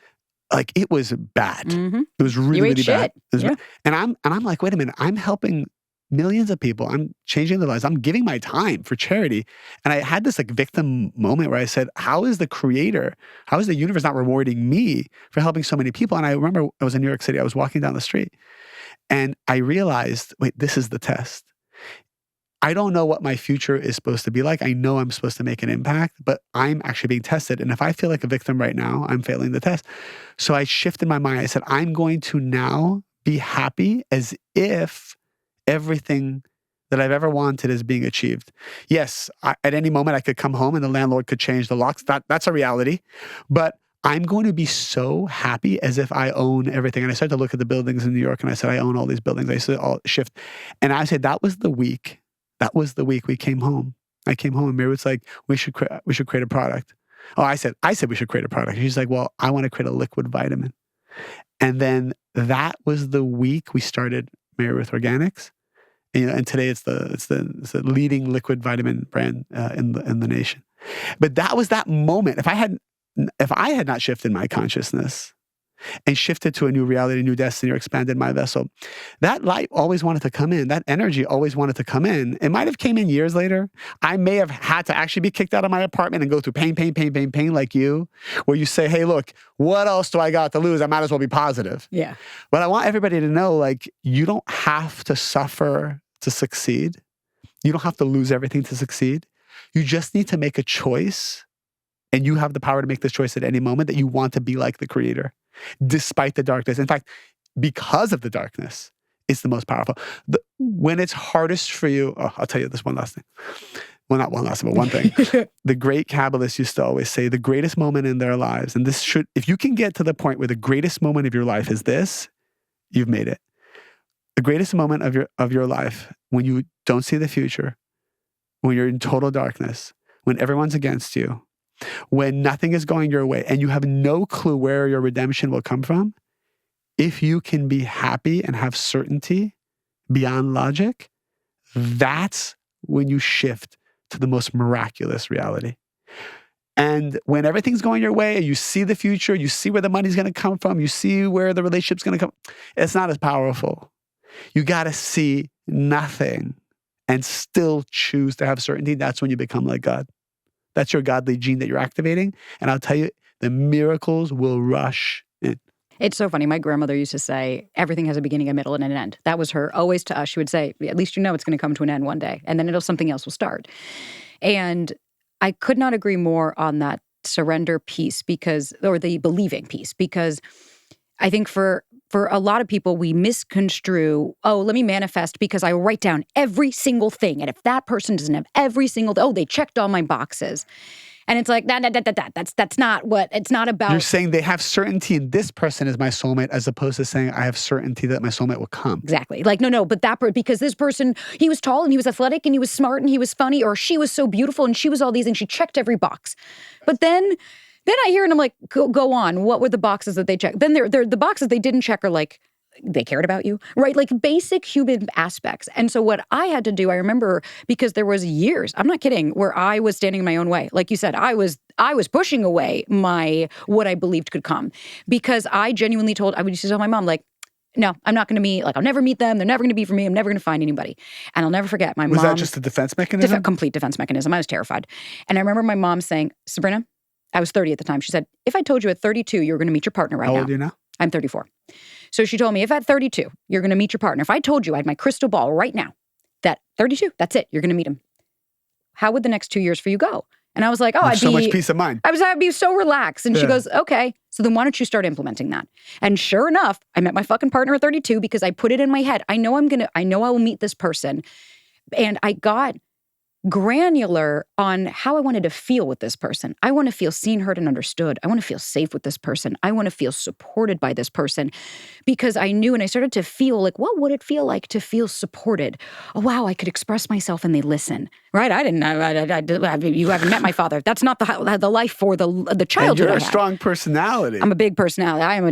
like it was bad. It was really, really bad. Bad. And I'm like, wait a minute, I'm helping millions of people. I'm changing their lives. I'm giving my time for charity. And I had this like victim moment where I said, how is the universe not rewarding me for helping so many people? And I remember I was in New York City. I was walking down the street and I realized, wait, this is the test. I don't know what my future is supposed to be like. I know I'm supposed to make an impact, but I'm actually being tested. And if I feel like a victim right now, I'm failing the test. So I shifted my mind. I said, I'm going to now be happy as if everything that I've ever wanted is being achieved. Yes, at any moment I could come home and the landlord could change the locks. That's a reality. But I'm going to be so happy as if I own everything. And I started to look at the buildings in New York and I said, I own all these buildings. I said, all shift. And I said, that was the week we came home. I came home and Mary was like, we should create a product. Oh, I said we should create a product. She's like, well, I want to create a liquid vitamin. And then that was the week we started Mary Ruth Organics. And today it's the leading liquid vitamin brand in the nation. But that was that moment. If I had not shifted my consciousness and shifted to a new reality, a new destiny, or expanded my vessel, that light always wanted to come in. That energy always wanted to come in. It might have came in years later. I may have had to actually be kicked out of my apartment and go through pain like you, where you say, hey, look, what else do I got to lose? I might as well be positive. Yeah. But I want everybody to know, like, you don't have to suffer to succeed. You don't have to lose everything to succeed. You just need to make a choice. And you have the power to make this choice at any moment that you want to be like the creator, despite the darkness. In fact, because of the darkness, it's the most powerful. When it's hardest for you, I'll tell you this one last thing. Well, not one last thing, but one thing. The great Kabbalists used to always say the greatest moment in their lives, and if you can get to the point where the greatest moment of your life is this, you've made it. The greatest moment of your life, when you don't see the future, when you're in total darkness, when everyone's against you, when nothing is going your way and you have no clue where your redemption will come from, if you can be happy and have certainty beyond logic, that's when you shift to the most miraculous reality. And when everything's going your way and you see the future, you see where the money's going to come from, you see where the relationship's going to come, it's not as powerful. You got to see nothing and still choose to have certainty. That's when you become like God. That's your godly gene that you're activating. And I'll tell you, the miracles will rush in. It's so funny. My grandmother used to say, everything has a beginning, a middle, and an end. That was her always to us. She would say, at least you know it's going to come to an end one day. And then something else will start. And I could not agree more on that surrender piece or the believing piece, because I think for a lot of people, we misconstrue, let me manifest because I write down every single thing. And if that person doesn't have every single, they checked all my boxes. And it's like, that's not what, it's not about. You're saying they have certainty in this person is my soulmate, as opposed to saying I have certainty that my soulmate will come. Exactly. Like, no, but because this person, he was tall and he was athletic and he was smart and he was funny, or she was so beautiful and she was all these and she checked every box. But then I hear and I'm like, go on. What were the boxes that they checked? Then they're the boxes they didn't check are like, they cared about you, right? Like basic human aspects. And so what I had to do, I remember, because there was years, I'm not kidding, where I was standing in my own way. Like you said, I was pushing away what I believed could come, because I genuinely I would used to tell my mom, like, no, I'm not going to meet, I'll never meet them. They're never going to be for me. I'm never going to find anybody. And I'll never forget my mom. Was that just a defense mechanism? Complete defense mechanism. I was terrified. And I remember my mom saying, Sabrina, I was 30 at the time. She said, if I told you at 32, you were going to meet your partner right now. How old are you now? I'm 34. So she told me, if at 32, you're going to meet your partner. If I told you I had my crystal ball right now, that 32, that's it, you're going to meet him. How would the next 2 years for you go? And I was like, I'd so much peace of mind. I'd be so relaxed. And she goes, okay, so then why don't you start implementing that? And sure enough, I met my fucking partner at 32 because I put it in my head. I know I will meet this person. And I got granular on how I wanted to feel with this person. I want to feel seen, heard, and understood. I want to feel safe with this person. I want to feel supported by this person, because I knew, and I started to feel like, what would it feel like to feel supported? Oh, wow, I could express myself and they listen. Right? I didn't know. You haven't met my father. That's not the life for the childhood. And you're I a had. strong personality. I'm a big personality. I'm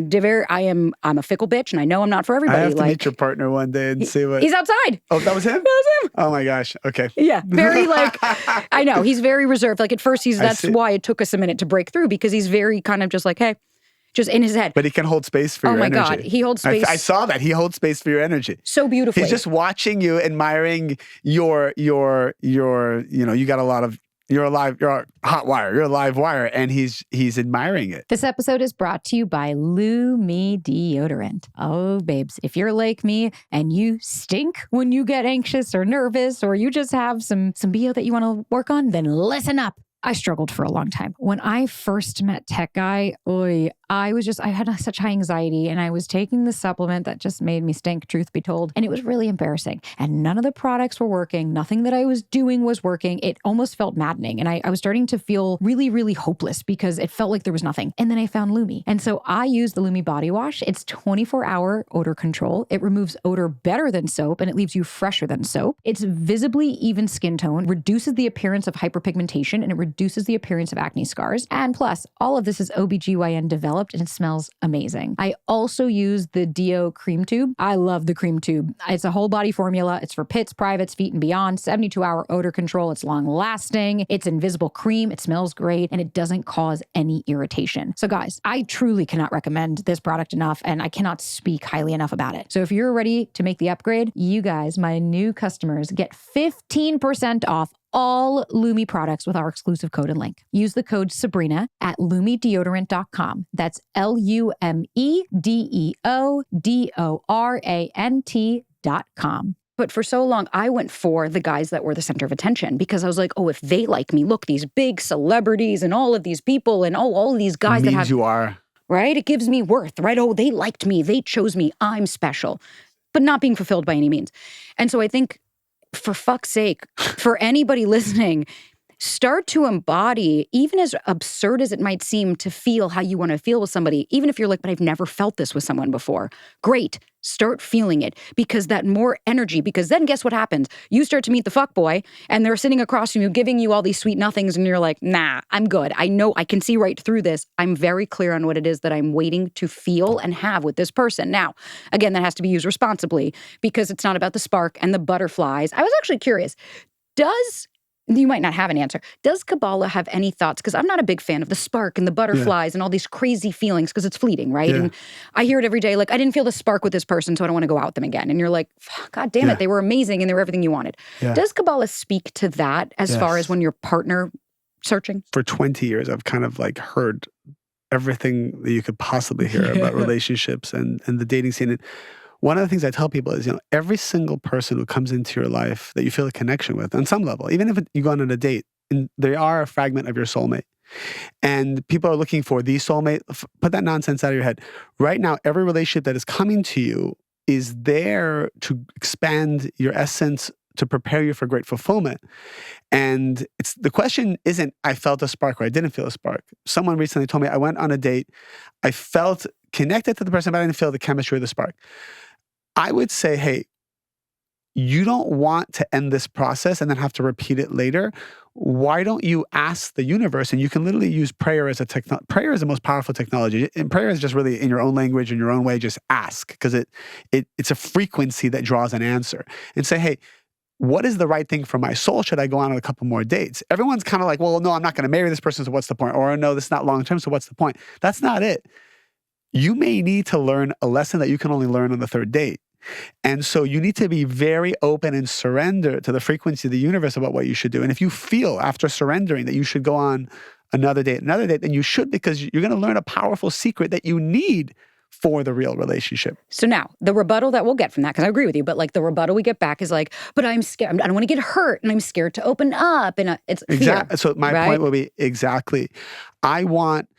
a fickle bitch, and I know I'm not for everybody. I have to meet your partner one day and see what... He's outside. Oh, that was him? That was him. Oh my gosh. Okay. Yeah. Very I know. He's very reserved. Like at first that's why it took us a minute to break through, because he's very kind of just like, hey, just in his head. But he can hold space for your energy. Oh my God. He holds space. I saw that. He holds space for your energy. So beautifully. He's just watching you, admiring you got a lot of, you're a hot wire, you're a live wire, and he's admiring it. This episode is brought to you by Lumi Deodorant. Oh, babes, if you're like me and you stink when you get anxious or nervous, or you just have some BO that you want to work on, then listen up. I struggled for a long time. When I first met Tech Guy, I had such high anxiety, and I was taking the supplement that just made me stink, truth be told. And it was really embarrassing. And none of the products were working. Nothing that I was doing was working. It almost felt maddening. And I was starting to feel really, really hopeless because it felt like there was nothing. And then I found Lumi. And so I used the Lumi body wash. It's 24-hour odor control. It removes odor better than soap, and it leaves you fresher than soap. It's visibly even skin tone, reduces the appearance of hyperpigmentation, and it reduces the appearance of acne scars. And plus, all of this is OBGYN developed, and it smells amazing. I also use the Deo cream tube. I love the cream tube. It's a whole body formula. It's for pits, privates, feet, and beyond. 72-hour odor control. It's long lasting. It's invisible cream. It smells great, and it doesn't cause any irritation. So guys, I truly cannot recommend this product enough, and I cannot speak highly enough about it. So if you're ready to make the upgrade, you guys, my new customers, get 15% off all Lumi products with our exclusive code and link. Use the code Sabrina at LumiDeodorant.com. That's LumiDeodorant.com. But for so long, I went for the guys that were the center of attention, because I was like, oh, if they like me, look, these big celebrities and all of these people and all of these guys that have... you are. Right? It gives me worth, right? Oh, they liked me. They chose me. I'm special. But not being fulfilled by any means. And so I think, for fuck's sake, for anybody listening, start to embody, even as absurd as it might seem, to feel how you want to feel with somebody. Even if you're like, but I've never felt this with someone before. Great. Start feeling it, because that more energy, because then guess what happens? You start to meet the fuckboy, and they're sitting across from you giving you all these sweet nothings, and you're like, nah, I'm good. I know I can see right through this. I'm very clear on what it is that I'm waiting to feel and have with this person. Now, again, that has to be used responsibly, because it's not about the spark and the butterflies. I was actually curious, you might not have an answer. Does Kabbalah have any thoughts? Because I'm not a big fan of the spark and the butterflies and all these crazy feelings, because it's fleeting, right? Yeah. And I hear it every day, like, I didn't feel the spark with this person, so I don't want to go out with them again. And you're like, God damn it, they were amazing and they were everything you wanted. Yeah. Does Kabbalah speak to that as far as when you're partner searching? For 20 years, I've kind of like heard everything that you could possibly hear about relationships and the dating scene. And one of the things I tell people is, every single person who comes into your life that you feel a connection with on some level, even if you go on a date, and they are a fragment of your soulmate. And people are looking for the soulmate. Put that nonsense out of your head. Right now, every relationship that is coming to you is there to expand your essence, to prepare you for great fulfillment. And the question isn't, I felt a spark or I didn't feel a spark. Someone recently told me, I went on a date, I felt connected to the person, but I didn't feel the chemistry or the spark. I would say, hey, you don't want to end this process and then have to repeat it later. Why don't you ask the universe? And you can literally use prayer as prayer is the most powerful technology. And prayer is just really in your own language, in your own way, just ask, because it's a frequency that draws an answer. And say, hey, what is the right thing for my soul? Should I go on a couple more dates? Everyone's kind of like, well, no, I'm not going to marry this person, so what's the point? Or no, this is not long-term, so what's the point? That's not it. You may need to learn a lesson that you can only learn on the third date. And so you need to be very open and surrender to the frequency of the universe about what you should do. And if you feel after surrendering that you should go on another date, then you should, because you're going to learn a powerful secret that you need for the real relationship. So now, the rebuttal that we'll get from that, because I agree with you, but like the rebuttal we get back is like, but I'm scared, I don't want to get hurt, and I'm scared to open up, and it's fear. Exactly. So my point will be, exactly, I want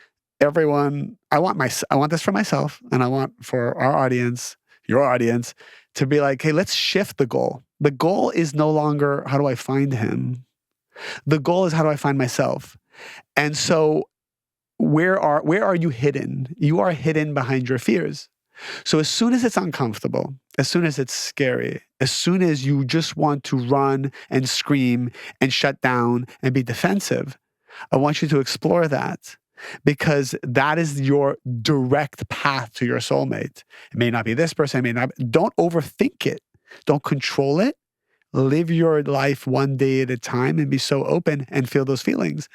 this for myself, and I want for our audience, your audience, to be like, hey, let's shift the goal. The goal is no longer, how do I find him? The goal is, how do I find myself? And so where are you hidden? You are hidden behind your fears. So as soon as it's uncomfortable, as soon as it's scary, as soon as you just want to run and scream and shut down and be defensive, I want you to explore that, because that is your direct path to your soulmate. It may not be this person, it may not. Don't overthink it. Don't control it. Live your life one day at a time and be so open and feel those feelings.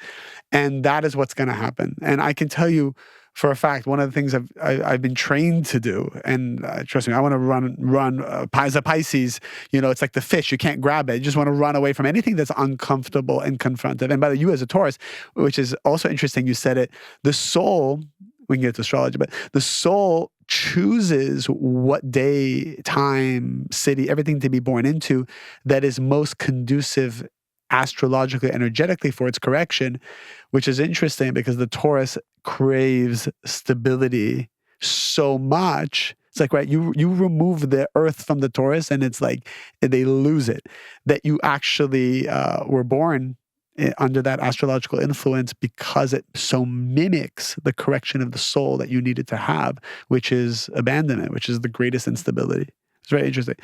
And that is what's going to happen. And I can tell you for a fact, one of the things I've been trained to do, and trust me, I want to run as a Pisces, it's like the fish. You can't grab it. You just want to run away from anything that's uncomfortable and confrontive. And by the way, you as a Taurus, which is also interesting, you said it, the soul, we can get to astrology, but the soul chooses what day, time, city, everything to be born into that is most conducive astrologically, energetically for its correction, which is interesting because the Taurus craves stability so much. It's like, right, you remove the earth from the Taurus and it's like they lose it. That you actually were born under that astrological influence because it so mimics the correction of the soul that you needed to have, which is abandonment, which is the greatest instability. It's very interesting.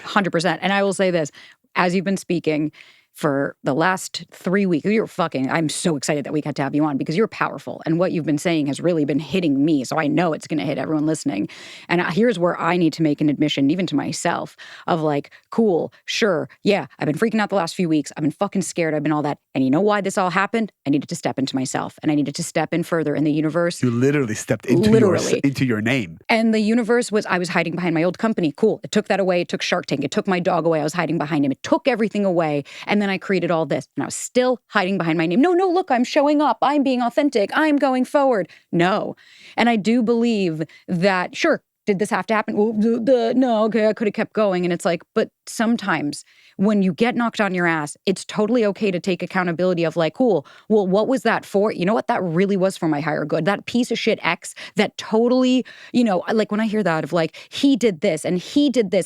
100%. And I will say this, as you've been speaking, for the last 3 weeks, I'm so excited that we got to have you on because you're powerful. And what you've been saying has really been hitting me. So I know it's going to hit everyone listening. And here's where I need to make an admission, even to myself, of like, cool, sure, yeah, I've been freaking out the last few weeks. I've been fucking scared. I've been all that. And you know why this all happened? I needed to step into myself. And I needed to step in further in the universe. You literally stepped into your name. And the universe I was hiding behind my old company. Cool. It took that away. It took Shark Tank. It took my dog away. I was hiding behind him. It took everything away. And then I created all this. And I was still hiding behind my name. No, look, I'm showing up. I'm being authentic. I'm going forward. No. And I do believe that, sure, did this have to happen? Well, no, okay, I could have kept going. And it's like, but sometimes when you get knocked on your ass, it's totally okay to take accountability of like, cool, well, what was that for? You know what? That really was for my higher good. That piece of shit X that totally, like when I hear that of like, he did this and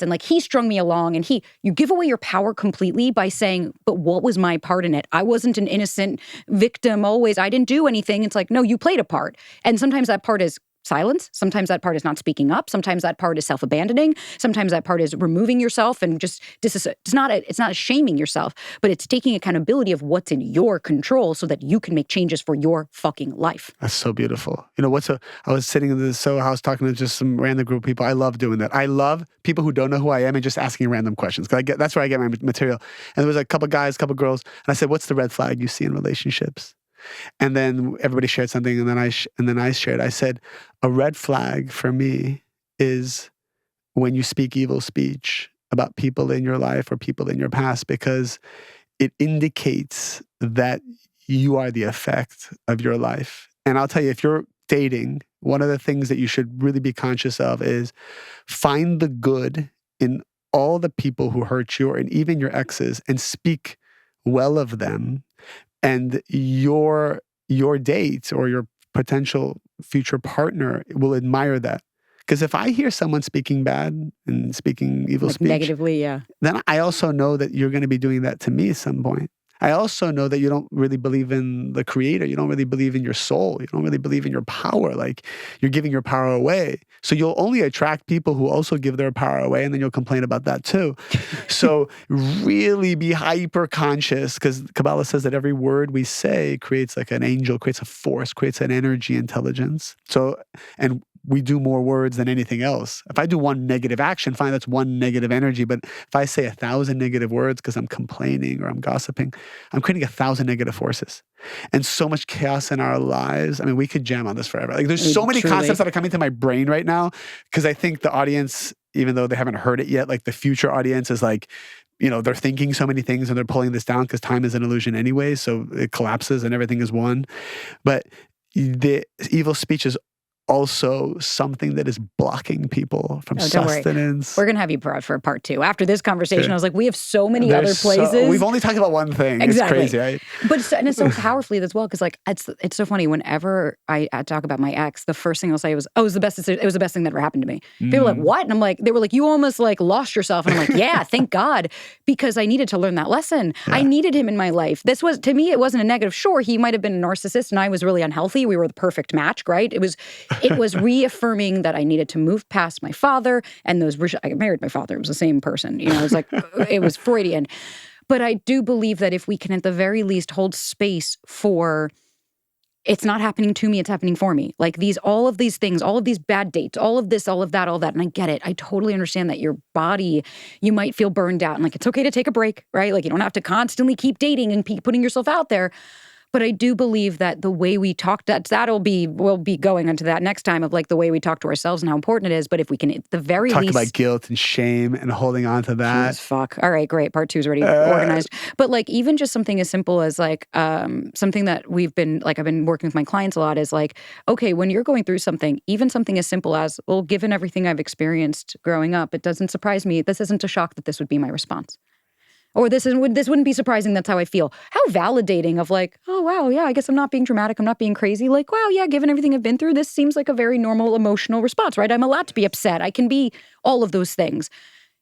like he strung me along and you give away your power completely by saying, but what was my part in it? I wasn't an innocent victim always. I didn't do anything. It's like, no, you played a part. And sometimes that part is silence. Sometimes that part is not speaking up. Sometimes that part is self-abandoning. Sometimes that part is removing yourself and just it's not shaming yourself, but it's taking accountability of what's in your control so that you can make changes for your fucking life. That's so beautiful. I was sitting in the Soho House talking to just some random group of people. I love doing that. I love people who don't know who I am and just asking random questions. That's where I get my material. And there was a couple guys, couple girls, and I said, "What's the red flag you see in relationships?" And then everybody shared something, and then I shared. I said, a red flag for me is when you speak evil speech about people in your life or people in your past, because it indicates that you are the effect of your life. And I'll tell you, if you're dating, one of the things that you should really be conscious of is find the good in all the people who hurt you, and even your exes, and speak well of them. And your date or your potential future partner will admire that. Because if I hear someone speaking bad and speaking evil speech, negatively, yeah, then I also know that you're going to be doing that to me at some point. I also know that you don't really believe in the creator. You don't really believe in your soul. You don't really believe in your power. Like, you're giving your power away. So you'll only attract people who also give their power away, and then you'll complain about that too. So really be hyper conscious, because Kabbalah says that every word we say creates like an angel, creates a force, creates an energy intelligence. So, and we do more words than anything else. If I do one negative action, fine, that's one negative energy. But if I say 1,000 negative words because I'm complaining or I'm gossiping, I'm creating 1,000 negative forces. And so much chaos in our lives. I mean, we could jam on this forever. Like, there's so many concepts that are coming to my brain right now, because I think the audience, even though they haven't heard it yet, like the future audience is like, they're thinking so many things and they're pulling this down because time is an illusion anyway. So it collapses and everything is one. But the evil speech is also something that is blocking people from sustenance. We're going to have you for a part 2. After this conversation, sure. I was like, we have so many other places. We've only talked about one thing. Exactly. It's crazy, right? But it's so powerfully as well, because like it's so funny. Whenever I talk about my ex, the first thing I'll say was, "Oh, it was the best thing that ever happened to me." People were like, "What?" And I'm like, they were like, "You almost like lost yourself." And I'm like, "Yeah, thank God," because I needed to learn that lesson. Yeah. I needed him in my life. This was, to me, it wasn't a negative. Sure, he might have been a narcissist, and I was really unhealthy. We were the perfect match, right? It was reaffirming that I needed to move past my father and I married my father. It was the same person. It was like, it was Freudian. But I do believe that if we can at the very least hold space for it's not happening to me, it's happening for me. Like all of these things, all of these bad dates, all of this, all of that, all that. And I get it. I totally understand that your body, you might feel burned out and like, it's okay to take a break, right? Like you don't have to constantly keep dating and keep putting yourself out there. But I do believe that the way we talk, we'll be going into that next time of like the way we talk to ourselves and how important it is. But if we can at the very least. Talk about guilt and shame and holding on to that. Geez, fuck. All right, great. Part 2 is already organized. But like even just something as simple as like something that I've been working with my clients a lot is like, okay, when you're going through something, even something as simple as, well, given everything I've experienced growing up, it doesn't surprise me. This isn't a shock that this would be my response. Or this wouldn't be surprising, that's how I feel. How validating of like, oh, wow, yeah, I guess I'm not being dramatic, I'm not being crazy. Like, wow, yeah, given everything I've been through, this seems like a very normal emotional response, right? I'm allowed to be upset. I can be all of those things.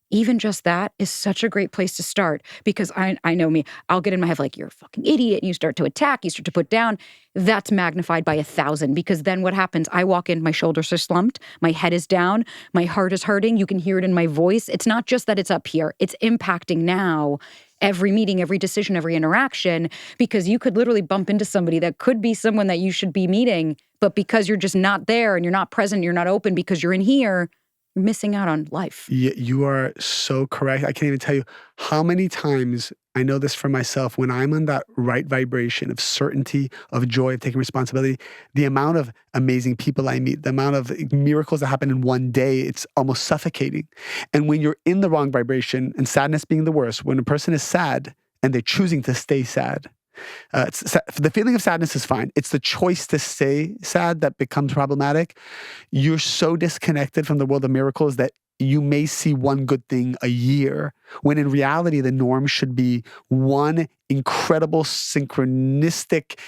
Even just that is such a great place to start because I know me. I'll get in my head like, you're a fucking idiot. And you start to attack, you start to put down. That's magnified by 1,000 because then what happens? I walk in, my shoulders are slumped, my head is down, my heart is hurting. You can hear it in my voice. It's not just that it's up here. It's impacting now every meeting, every decision, every interaction because you could literally bump into somebody that could be someone that you should be meeting. But because you're just not there and you're not present, you're not open because you're in here, missing out on life. You are so correct. I can't even tell you how many times I know this for myself when I'm on that right vibration of certainty, of joy, of taking responsibility, the amount of amazing people I meet, the amount of miracles that happen in one day, it's almost suffocating. And when you're in the wrong vibration, and sadness being the worst, when a person is sad and they're choosing to stay sad, the feeling of sadness is fine. It's the choice to stay sad that becomes problematic. You're so disconnected from the world of miracles that you may see one good thing a year, when in reality, the norm should be one incredible, synchronistic,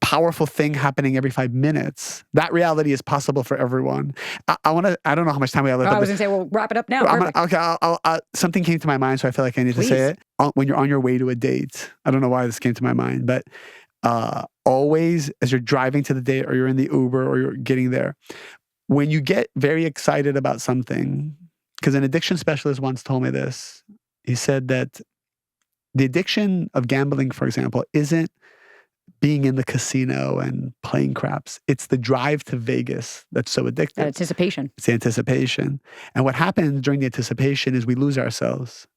powerful thing happening every 5 minutes. That reality is possible for everyone. I don't know how much time we have left. I was going to say, well, wrap it up now. Something came to my mind, so I feel like I need to say it. When you're on your way to a date, I don't know why this came to my mind, but always as you're driving to the date or you're in the Uber or you're getting there, when you get very excited about something, because an addiction specialist once told me this, he said that the addiction of gambling, for example, isn't being in the casino and playing craps. It's the drive to Vegas that's so addictive. That anticipation. It's the anticipation. And what happens during the anticipation is we lose ourselves.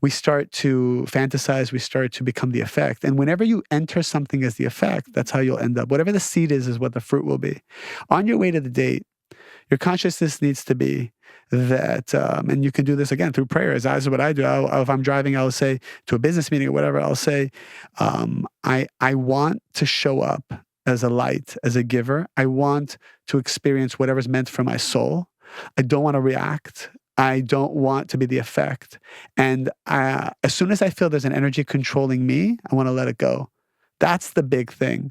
We start to fantasize, we start to become the effect. And whenever you enter something as the effect, that's how you'll end up. Whatever the seed is what the fruit will be. On your way to the date, your consciousness needs to be that, and you can do this again through prayers. That's what I do. If I'm driving, I'll say to a business meeting or whatever, I'll say, I want to show up as a light, as a giver. I want to experience whatever's meant for my soul. I don't want to react. I don't want to be the effect. And as soon as I feel there's an energy controlling me, I want to let it go. That's the big thing.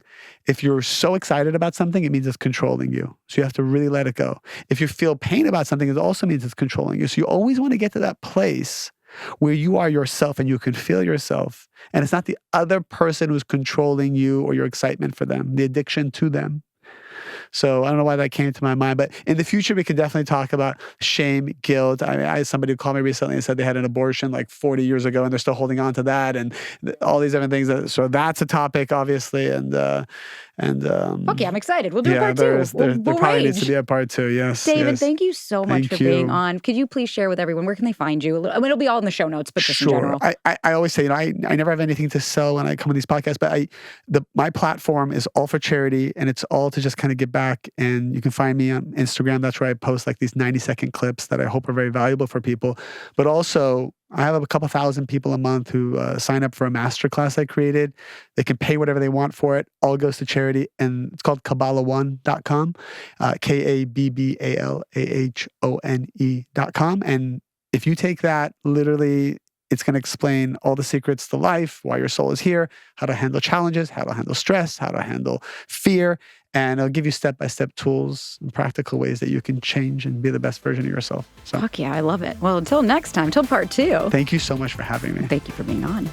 If you're so excited about something, it means it's controlling you. So you have to really let it go. If you feel pain about something, it also means it's controlling you. So you always want to get to that place where you are yourself and you can feel yourself. And it's not the other person who's controlling you or your excitement for them, the addiction to them. So I don't know why that came to my mind, but in the future, we could definitely talk about shame, guilt. I had somebody who called me recently and said they had an abortion like 40 years ago and they're still holding on to that and all these different things. So that's a topic, obviously. Okay, I'm excited. We'll do a part 2. There probably needs to be a part 2. Yes. David, thank you so much for being on. Could you please share with everyone, where can they find you? I mean, it'll be all in the show notes, but just in general. I always say, I never have anything to sell when I come on these podcasts, but my platform is all for charity and it's all to just kind of give back. And you can find me on Instagram. That's where I post like these 90-second clips that I hope are very valuable for people. But also, I have a couple thousand people a month who sign up for a masterclass I created. They can pay whatever they want for it. All goes to charity. And it's called Kabbalah1.com, KABBALAHONE.com. And if you take that, literally, it's going to explain all the secrets to life, why your soul is here, how to handle challenges, how to handle stress, how to handle fear. And it'll give you step-by-step tools and practical ways that you can change and be the best version of yourself. So, fuck yeah, I love it. Well, until next time, till part 2. Thank you so much for having me. Thank you for being on.